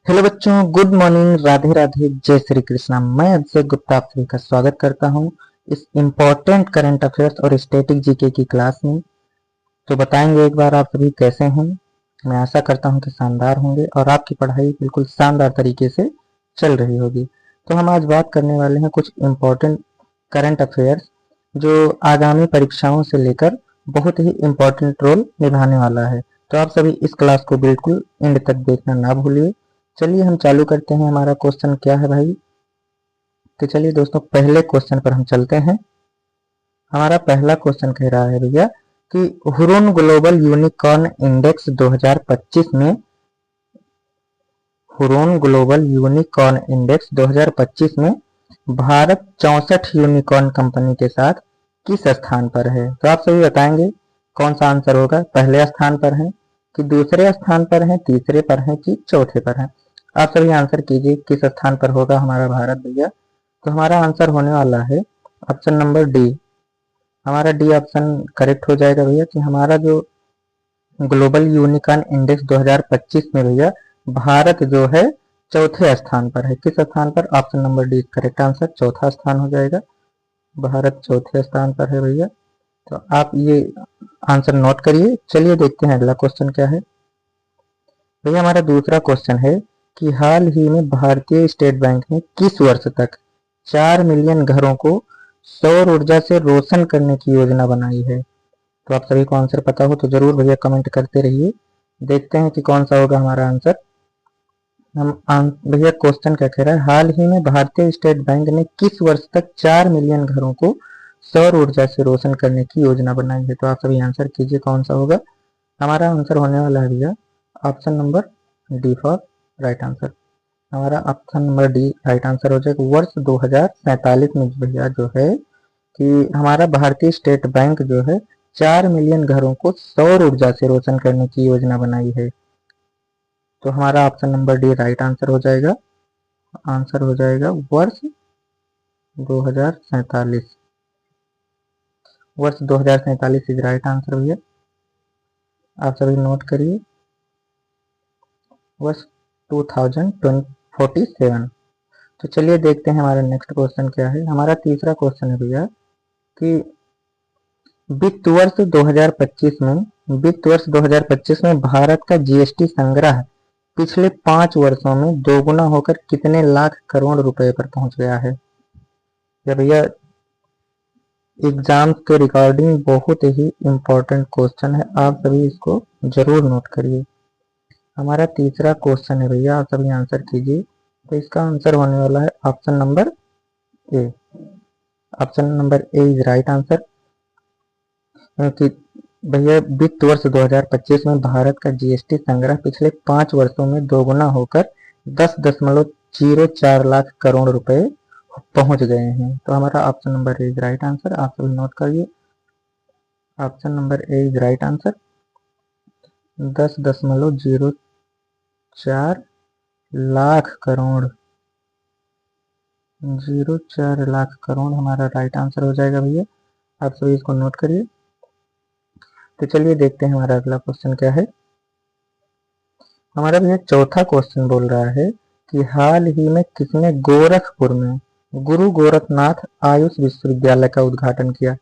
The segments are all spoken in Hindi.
हेलो बच्चों, गुड मॉर्निंग, राधे राधे, जय श्री कृष्णा। मैं अभिषेक गुप्ता आप सभी का स्वागत करता हूं इस इम्पोर्टेंट करंट अफेयर्स और स्टैटिक जीके की क्लास में। तो बताएंगे एक बार आप सभी कैसे हैं। मैं आशा करता हूं कि शानदार होंगे और आपकी पढ़ाई बिल्कुल शानदार तरीके से चल रही होगी। तो हम आज बात करने वाले हैं कुछ इम्पोर्टेंट करंट अफेयर्स जो आगामी परीक्षाओं से लेकर बहुत ही इम्पोर्टेंट रोल निभाने वाला है। तो आप सभी इस क्लास को बिल्कुल एंड तक देखना ना भूलिए। चलिए हम चालू करते हैं। हमारा क्वेश्चन क्या है भाई? तो चलिए दोस्तों, पहले क्वेश्चन पर हम चलते हैं। हमारा पहला क्वेश्चन कह रहा है भैया कि हुरून ग्लोबल यूनिकॉर्न इंडेक्स 2025 में हुरून ग्लोबल यूनिकॉर्न इंडेक्स 2025 में भारत 64 यूनिकॉर्न कंपनी के साथ किस स्थान पर है? तो आप सभी बताएंगे कौन सा आंसर होगा। पहले स्थान पर है कि दूसरे स्थान पर है, तीसरे पर है कि चौथे पर है? आप सभी आंसर कीजिए किस स्थान पर होगा हमारा भारत भैया। तो हमारा आंसर होने वाला है ऑप्शन नंबर डी। हमारा डी ऑप्शन करेक्ट हो जाएगा भैया कि हमारा जो ग्लोबल यूनिकॉर्न इंडेक्स 2025 में भैया भारत जो है चौथे स्थान पर है। किस स्थान पर? Option number D correct answer, चौथा स्थान हो जाएगा। भारत चौथे स्थान पर है भैया। तो आप ये आंसर नोट करिए। चलिए देखते हैं अगला क्वेश्चन क्या है। भैया हमारा दूसरा क्वेश्चन है कि हाल ही में भारतीय स्टेट बैंक ने किस वर्ष तक 4 मिलियन घरों को सौर ऊर्जा से रोशन करने की योजना बनाई है? तो आप सभी को आंसर पता हो तो जरूर भैया कमेंट करते रहिए। देखते हैं कि कौन सा होगा हमारा आंसर। भैया क्वेश्चन क्या कह रहा है? हाल ही में भारतीय स्टेट बैंक ने किस वर्ष तक 4 मिलियन घरों को सौर ऊर्जा से रोशन करने की योजना बनाई है? तो आप सभी आंसर कीजिए कौन सा होगा। हमारा आंसर होने वाला है भैया option number D for right answer. हमारा option number D right answer हो जाएगा। वर्ष 2047 में भैया जो है कि हमारा भारतीय स्टेट बैंक जो है 4 मिलियन घरों को सौर ऊर्जा से रोशन करने की योजना बनाई है। तो हमारा option number D right answer हो जाएगा। आंसर हो जाएगा वर्ष 2047। वर्ष 2047 इज राइट आंसर भैया। आप सभी नोट करिए वर्ष 2047। तो चलिए देखते हैं हमारा नेक्स्ट क्वेश्चन क्या है। हमारा तीसरा क्वेश्चन है भैया कि वित्त वर्ष 2025 में भारत का जीएसटी संग्रह पिछले 5 वर्षों में दोगुना होकर कितने लाख करोड़ रुपए पर पहुंच गया है? या भैया एग्जाम के रिगार्डिंग बहुत ही इम्पोर्टेंट क्वेश्चन है, आप सभी इसको जरूर नोट करिए। हमारा तीसरा क्वेश्चन है भैया, आप सभी आंसर कीजिए। तो इसका आंसर होने वाला है option number A. Option number A is right answer कि भैया वित्त वर्ष 2025 में भारत का जीएसटी संग्रह पिछले 5 वर्षों में दोगुना होकर 10.04 लाख करोड़ रुपए पहुंच गए हैं। तो हमारा option number A is right answer. आप सभी नोट करिए option number A is right answer. 10.04 lakh crore, 04 lakh crore हमारा राइट आंसर हो जाएगा भैया। आप सभी इसको नोट करिए। तो चलिए देखते हैं हमारा अगला क्वेश्चन क्या है। हमारा भैया चौथा क्वेश्चन बोल रहा है कि हाल ही में किसने गोरखपुर में गुरु गोरखनाथ आयुष विश्वविद्यालय का उद्घाटन किया?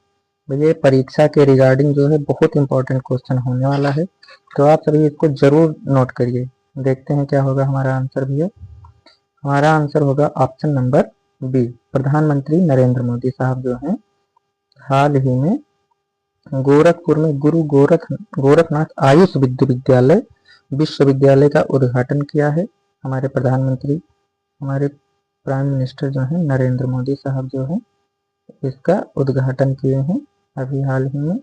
भैया परीक्षा के रिगार्डिंग जो है बहुत इंपॉर्टेंट क्वेश्चन होने वाला है, तो आप सभी इसको जरूर नोट करिए। देखते हैं क्या होगा हमारा आंसर भैया। हमारा आंसर होगा ऑप्शन नंबर बी। प्रधानमंत्री नरेंद्र मोदी साहब जो हैं हाल ही में गोरखपुर में गुरु गोरखनाथ आयुष विश्वविद्यालय का उद्घाटन किया है। हमारे प्रधानमंत्री, हमारे प्राइम मिनिस्टर जो हैं नरेंद्र मोदी साहब जो हैं इसका उद्घाटन किए हैं अभी हाल ही में।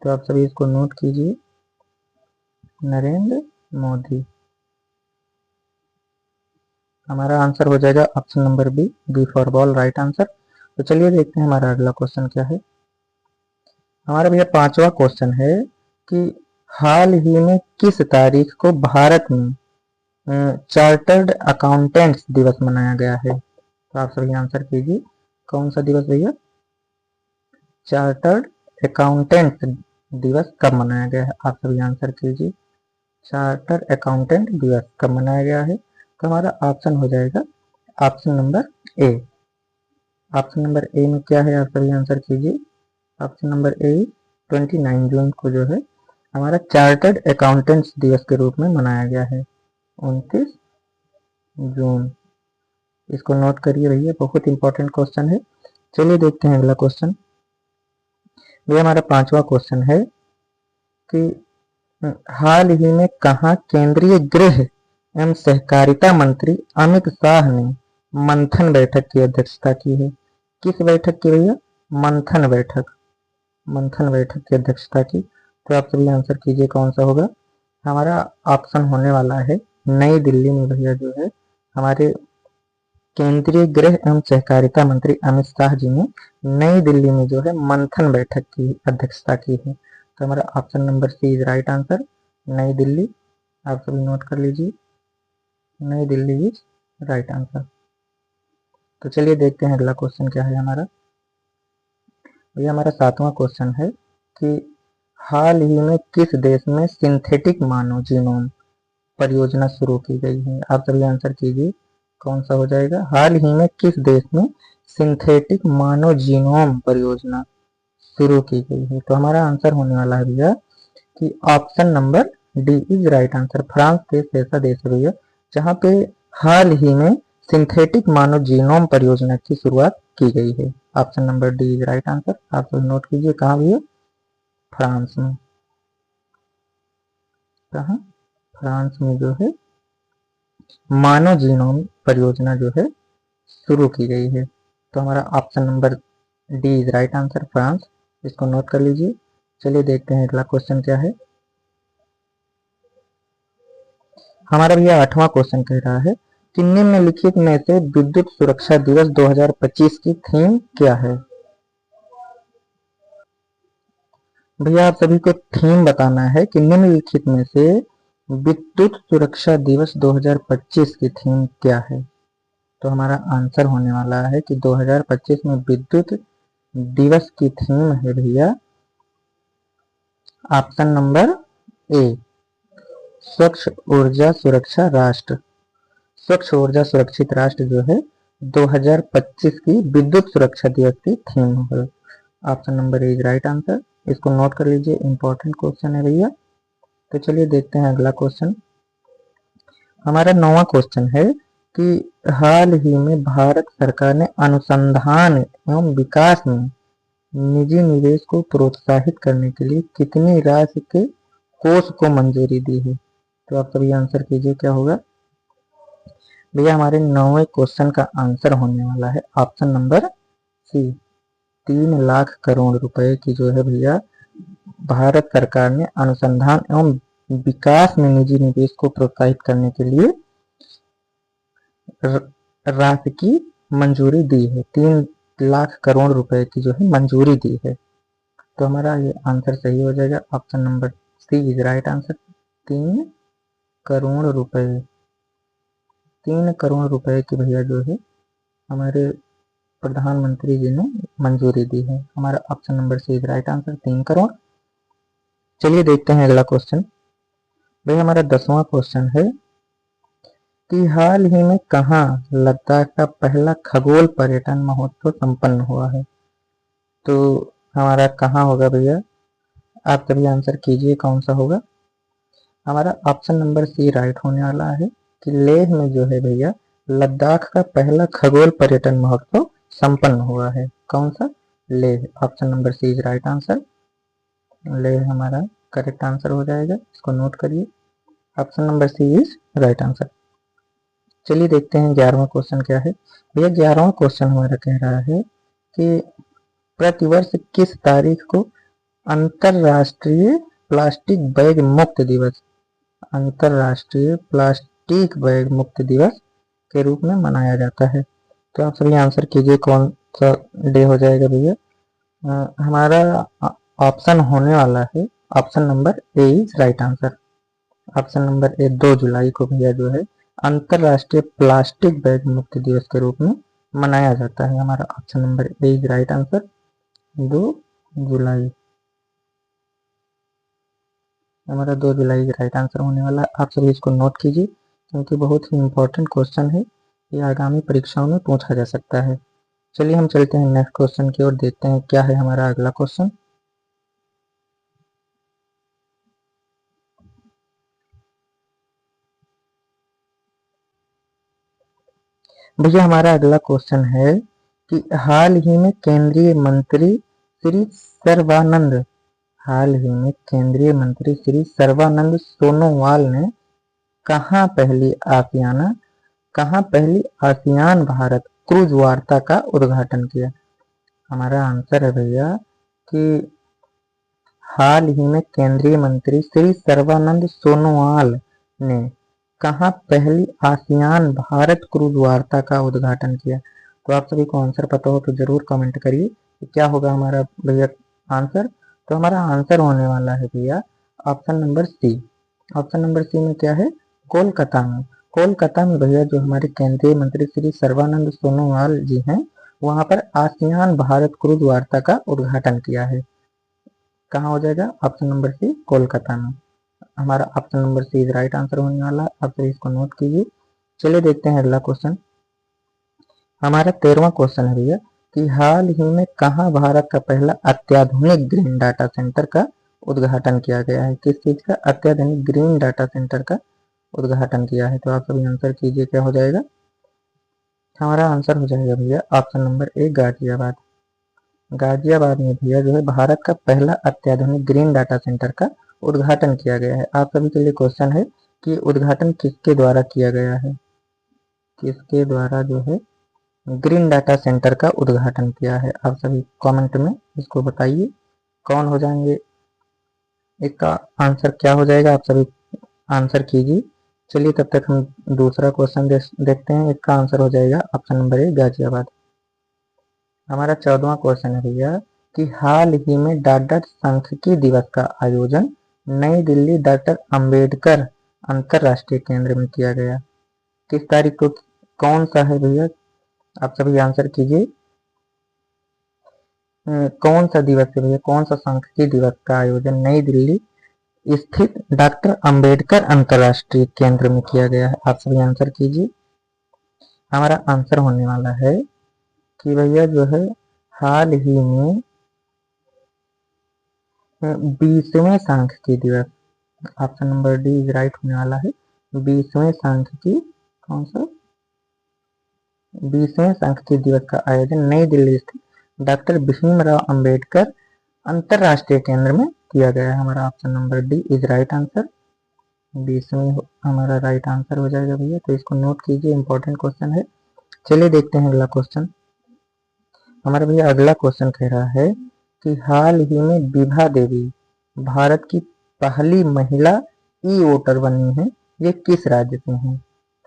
तो आप सभी इसको नोट कीजिए, नरेंद्र मोदी। हमारा आंसर हो जाएगा option number B, B for ball right answer. तो चलिए देखते हैं हमारा अगला क्वेश्चन क्या है। हमारा भैया पांचवा क्वेश्चन है कि हाल ही में किस तारीख को भारत में चार्टर्ड अकाउंटेंट्स दिवस मनाया गया है? तो आप सभी आंसर कीजिए कौन सा दिवस भैया? चार्टर्ड अकाउंटेंट दिवस कब मनाया गया है? आप सभी आंसर कीजिए चार्टर अकाउंटेंट दिवस कब मनाया गया है। तो हमारा ऑप्शन हो जाएगा option number A. Option number A में क्या है आप सभी आंसर कीजिए। ऑप्शन नंबर ए 29 जून को जो है हमारा चार्टर्ड अकाउंटेंट्स दिवस के रूप में मनाया गया है। 29 जून, इसको नोट करिए भैया, बहुत इंपॉर्टेंट क्वेश्चन है। चलिए देखते हैं अगला क्वेश्चन। ये हमारा 5वां क्वेश्चन है कि हाल ही में कहाँ केंद्रीय गृह एवं सहकारिता मंत्री अमित शाह ने मंथन बैठक की अध्यक्षता की है। किस बैठक की भैया? मंथन बैठक। मंथन बैठक की अध्यक्षता की। तो आप सभी आंसर कीजिए कौन सा होगा। हमारा ऑप्शन होने वाला है नई दिल्ली में भैया जो है हमारे केंद्रीय गृह एवं सहकारिता मंत्री अमित शाह जी ने नई दिल्ली में जो है मंथन बैठक की अध्यक्षता की है। तो हमारा option number C is right answer, New Delhi. आप सभी नोट कर लीजिए, नई दिल्ली इज राइट आंसर। तो चलिए देखते हैं अगला क्वेश्चन क्या है हमारा। ये हमारा 7वां क्वेश्चन है कि हाल ही में किस देश में सिंथेटिक मानव जीनोम परियोजना शुरू की गई है। आप सभी आंसर कीजिए कौन सा हो जाएगा। हाल ही में किस देश में सिंथेटिक मानव जीनोम परियोजना शुरू की गई है। तो हमारा आंसर होने वाला है भैया कि option number D is right answer. France देश ऐसा देश है भैया जहाँ पे हाल ही में सिंथेटिक मानव जीनोम परियोजना की शुरुआत की गई है। Option number D is right answer. आप सब नोट कीजिए कहाँ भैया? फ्रांस में। कहाँ? फ्रांस में जो है मानव जीनोम परियोजना जो है शुरू की गई है। तो हमारा option number D is right answer, France. इसको नोट कर लीजिए। चलिए देखते हैं अगला क्वेश्चन क्या है। हमारा भैया 8वां क्वेश्चन कह रहा है कि निम्नलिखित में से विद्युत सुरक्षा दिवस 2025 की थीम क्या है। भैया आप सभी को थीम बताना है कि निम्नलिखित में से विद्युत सुरक्षा दिवस 2025 की थीम क्या है। तो हमारा आंसर होने वाला है कि 2025 में विद्युत दिवस की थीम है भैया ऑप्शन नंबर ए, स्वच्छ ऊर्जा सुरक्षा राष्ट्र। स्वच्छ ऊर्जा सुरक्षित राष्ट्र जो है 2025 की विद्युत सुरक्षा दिवस की थीम है। Option number A is right answer. इसको नोट कर लीजिए, इंपॉर्टेंट क्वेश्चन है भैया। तो चलिए देखते हैं अगला क्वेश्चन। हमारा 9वां क्वेश्चन है कि हाल ही में भारत सरकार ने अनुसंधान एवं विकास में निजी निवेश को प्रोत्साहित करने के लिए कितनी राशि के कोष को मंजूरी दी है। तो आप सभी आंसर कीजिए क्या होगा। भैया हमारे 9वें क्वेश्चन का आंसर होने वाला है option number C, 3 lakh crore रुपए की जो है भैया भारत सरकार ने अनुसंधान एवं विकास में निजी निवेश को प्रोत्साहित करने के लिए राशि की मंजूरी दी है। 3 लाख करोड़ रुपए की जो है मंजूरी दी है। तो हमारा ये आंसर सही हो जाएगा। Option number C is right answer. 3 crore रुपए, 3 करोड़ रुपए की भैया जो है हमारे प्रधानमंत्री जी ने मंजूरी दी है। हमारा option number C is right answer, 3 crore. चलिए देखते हैं अगला क्वेश्चन। भाई हमारा 10वां क्वेश्चन है कि हाल ही में कहाँ लद्दाख का पहला खगोल पर्यटन महोत्सव संपन्न हुआ है। तो हमारा कहाँ होगा भैया, आप सभी आंसर कीजिए कौन सा होगा। हमारा ऑप्शन नंबर सी राइट होने वाला है कि लेह में जो है भैया लद्दाख का पहला खगोल पर्यटन महोत्सव संपन्न हुआ है। कौन सा? Leh. Option number C is right answer, Leh हमारा करेक्ट आंसर हो जाएगा। इसको नोट करिए, option number C is right answer. चलिए देखते हैं 11वां क्वेश्चन क्या है। भैया 11वां क्वेश्चन हमारा कह रहा है कि प्रतिवर्ष किस तारीख को अंतरराष्ट्रीय प्लास्टिक बैग मुक्त दिवस, अंतरराष्ट्रीय प्लास्टिक बैग मुक्त दिवस के रूप में मनाया जाता है। तो आप सभी आंसर कीजिए कौन सा डे हो जाएगा भैया। हमारा ऑप्शन होने वाला है option number A is right answer. Option number A 2 जुलाई को भैया जो है अंतरराष्ट्रीय प्लास्टिक बैग मुक्त दिवस के रूप में मनाया जाता है। हमारा option number A is right answer, 2 जुलाई। हमारा 2 जुलाई राइट आंसर होने वाला है। आप सभी इसको नोट कीजिए। क्योंकि बहुत ही इम्पोर्टेंट क्वेश्चन है, ये आगामी परीक्षाओं में पूछा जा सकता है। चलिए हम चलते हैं नेक्स्ट क्वेश्चन की ओर, देखते हैं क्या है हमारा अगला क्वेश्चन। भैया हमारा अगला क्वेश्चन है कि हाल ही में केंद्रीय मंत्री श्री सर्बानंद हाल ही में केंद्रीय मंत्री श्री सर्बानंद सोनोवाल ने कहाँ पहली आसियाना कहाँ पहली आसियान भारत क्रूज वार्ता का उद्घाटन किया। हमारा आंसर है भैया कि हाल ही में केंद्रीय मंत्री श्री सर्बानंद सोनोवाल ने कहाँ पहली आसियान भारत क्रूज वार्ता का उद्घाटन किया। तो आप सभी को आंसर पता हो तो जरूर कमेंट करिए कि क्या होगा हमारा भैया आंसर। तो हमारा आंसर होने वाला है भैया option number C. Option number C में क्या है, कोलकाता में। कोलकाता में भैया जो हमारे केंद्रीय मंत्री श्री सर्बानंद सोनोवाल जी हैं, वहां पर आसियान भारत क्रूज वार्ता का उद्घाटन किया है। कहाँ हो जाएगा, ऑप्शन नंबर सी कोलकाता में। हमारा option number C is right answer होने वाला है, आप सभी इसको नोट कीजिए। चलिए देखते हैं अगला क्वेश्चन। हमारा 13वां क्वेश्चन है भैया कि हाल ही में कहाँ भारत का पहला अत्याधुनिक ग्रीन डाटा सेंटर का उद्घाटन किया गया है। किस चीज का अत्याधुनिक ग्रीन डाटा सेंटर का उद्घाटन किया है। तो आप सभी आंसर कीजिए, क्या हो जाएगा। हमारा आंसर हो जाएगा भैया option number A Ghaziabad. Ghaziabad में भैया जो है भारत का पहला अत्याधुनिक ग्रीन डाटा सेंटर का उद्घाटन किया गया है। आप सभी के लिए क्वेश्चन है कि उद्घाटन किसके द्वारा किया गया है, किसके द्वारा जो है ग्रीन डाटा सेंटर का उद्घाटन किया है। आप सभी कमेंट में इसको बताइए कौन हो जाएंगे, इसका आंसर क्या हो जाएगा, आप सभी आंसर कीजिए। चलिए तब तक हम दूसरा क्वेश्चन देखते हैं। इसका आंसर हो जाएगा ऑप्शन नंबर ए गाजियाबाद। हमारा 14वां क्वेश्चन है भैया कि हाल ही में डॉक्टर सांख्यिकी दिवस का आयोजन नई दिल्ली डॉक्टर अंबेडकर अंतरराष्ट्रीय केंद्र में किया गया। किस तारीख को, कौन सा है भैया, आप सभी आंसर कीजिए। कौन सा दिवस है भैया, कौन सा सांख्यिकी दिवस का आयोजन नई दिल्ली स्थित डॉक्टर अंबेडकर अंतरराष्ट्रीय केंद्र में किया गया है। आप सभी आंसर कीजिए। हमारा आंसर होने वाला है कि भैया जो है हाल ही में 20वें सांख्यिकी दिवस, option number D is right होने वाला है। 20वें सांख्यिकी, कौन सा, 20वें सांख्यिकी दिवस का आयोजन नई दिल्ली स्थित डॉक्टर भीमराव अंबेडकर अंतरराष्ट्रीय केंद्र में किया गया है। हमारा option number D is right answer. 20वें हमारा राइट आंसर हो जाएगा भैया, तो इसको नोट कीजिए, इंपॉर्टेंट क्वेश्चन है। चलिए देखते हैं अगला क्वेश्चन। हमारा भैया अगला क्वेश्चन कह रहा है कि हाल ही में विभा देवी भारत की पहली महिला ई वोटर बनी है, ये किस राज्य से हैं।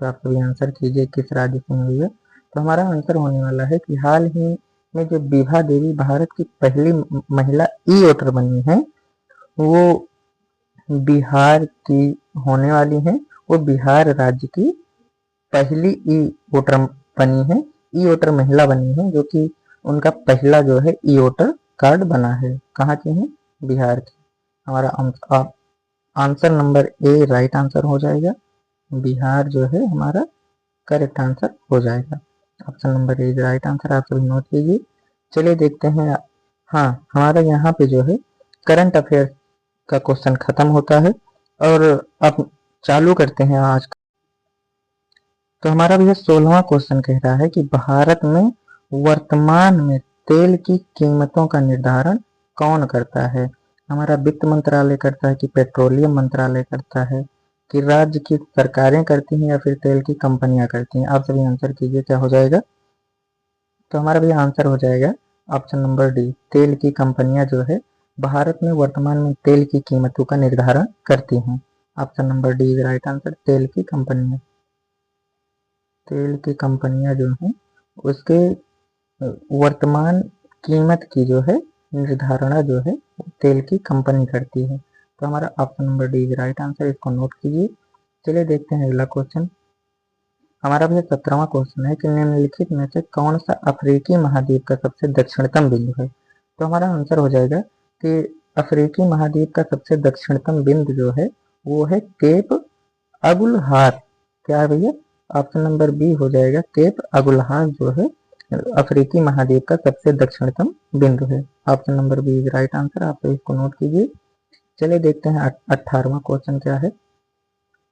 तो आप सभी आंसर कीजिए किस राज्य से हुई है। तो हमारा आंसर होने वाला है कि हाल ही में जो विभा देवी भारत की पहली महिला ई वोटर बनी है, वो बिहार की होने वाली है। वो बिहार राज्य की पहली ई वोटर बनी है, ई वोटर महिला बनी है, जो कि उनका पहला जो है ई वोटर कार्ड बना है। कहाँ की है, बिहार की। हमारा answer number A right answer हो जाएगा। बिहार जो है हमारा करेक्ट आंसर हो जाएगा। Option number A right answer, आप सभी नोट कीजिए। चलिए देखते हैं। हाँ, हमारा यहाँ पे जो है करंट अफेयर का क्वेश्चन खत्म होता है और अब चालू करते हैं आज का। तो हमारा भैया 16वां क्वेश्चन कह रहा है कि भारत में वर्तमान में तेल की कीमतों का निर्धारण कौन करता है। हमारा वित्त मंत्रालय करता है कि पेट्रोलियम मंत्रालय करता है कि राज्य की सरकारें करती हैं या फिर तेल की कंपनियां करती हैं। आप सभी आंसर कीजिए, क्या हो जाएगा। तो हमारा भैया आंसर हो जाएगा ऑप्शन नंबर डी, तेल की कंपनियां जो है भारत में वर्तमान में तेल की कीमतों का निर्धारण करती हैं। Option number D is right answer, तेल की कंपनियां। तेल की कंपनियां जो हैं उसके वर्तमान कीमत की जो है निर्धारणा जो है तेल की कंपनी करती है। तो हमारा option number D is right answer, इसको नोट कीजिए। चलिए देखते हैं अगला क्वेश्चन। हमारा भैया 17वां क्वेश्चन है कि निम्नलिखित में से कौन सा अफ्रीकी महाद्वीप का सबसे दक्षिणतम बिंदु है। तो हमारा आंसर हो जाएगा कि अफ्रीकी महाद्वीप का सबसे दक्षिणतम बिंदु जो है वो है केप अगुल हाथ। क्या है भैया? ऑप्शन नंबर बी हो जाएगा, केप अगुलहास जो है अफ्रीकी महाद्वीप का सबसे दक्षिणतम बिंदु है। Option number B is right answer, आप इसको नोट कीजिए। चलिए देखते हैं 18वां क्वेश्चन क्या है।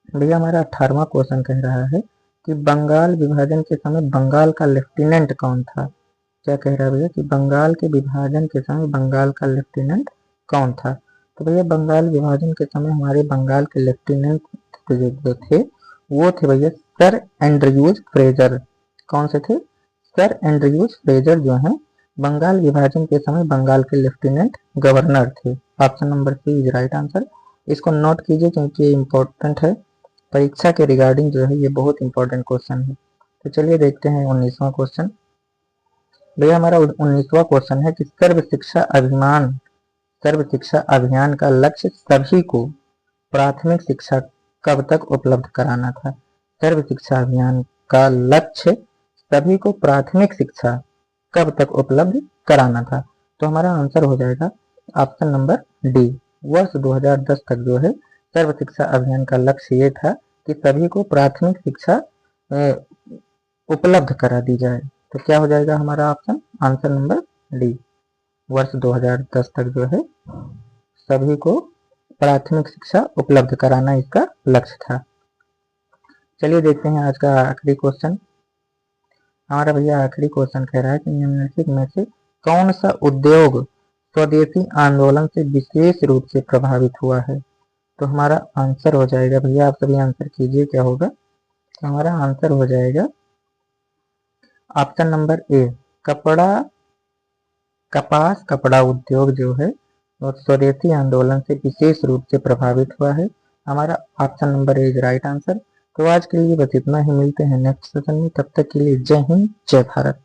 भैया हमारा 18वां क्वेश्चन कह रहा है कि बंगाल विभाजन के समय बंगाल का लेफ्टिनेंट कौन था? क्या कह रहा है भैया कि बंगाल के विभाजन के समय बंगाल का लेफ्टिनेंट कौन था? तो भैया बंगाल विभाजन के समय हमारे बंगाल के लेफ्टिनेंट जो थे वो थे भैया सर एंड्रयूज फ्रेजर। कौन से थे? सर एंड्रयूज फ्रेजर जो हैं बंगाल विभाजन के समय बंगाल के लेफ्टिनेंट गवर्नर थे। Option number C is right answer. इसको नोट कीजिए क्योंकि ये इंपॉर्टेंट है, परीक्षा के रिगार्डिंग जो है ये बहुत इंपॉर्टेंट क्वेश्चन है। तो चलिए देखते हैं 19वां क्वेश्चन। भैया हमारा 19वां क्वेश्चन है कि सर्व शिक्षा अभियान का लक्ष्य सभी को प्राथमिक शिक्षा कब तक उपलब्ध कराना था? सर्व शिक्षा अभियान का लक्ष्य सभी को प्राथमिक शिक्षा कब तक उपलब्ध कराना था? तो हमारा आंसर हो जाएगा ऑप्शन नंबर डी, वर्ष 2010 तक जो है सर्व शिक्षा अभियान का लक्ष्य ये था कि सभी को प्राथमिक शिक्षा उपलब्ध करा दी जाए। तो क्या हो जाएगा हमारा ऑप्शन? आंसर नंबर डी, वर्ष 2010 तक जो है सभी को प्राथमिक शिक्षा उपलब्ध कराना इसका लक्ष्य था। चलिए देखते हैं आज का आखिरी क्वेश्चन। हमारा भैया आखिरी क्वेश्चन कह रहा है कि निम्नलिखित में से कौन सा उद्योग स्वदेशी आंदोलन से विशेष रूप से प्रभावित हुआ है? तो हमारा आंसर हो जाएगा भैया, आप सभी आंसर कीजिए क्या होगा। हमारा आंसर हो जाएगा ऑप्शन नंबर ए, कपास कपड़ा उद्योग जो है और स्वदेशी आंदोलन से विशेष रूप से प्रभावित हुआ है। हमारा option number A is right answer. तो आज के लिए बस इतना ही, मिलते हैं नेक्स्ट सेशन में, तब तक के लिए जय हिंद जय भारत।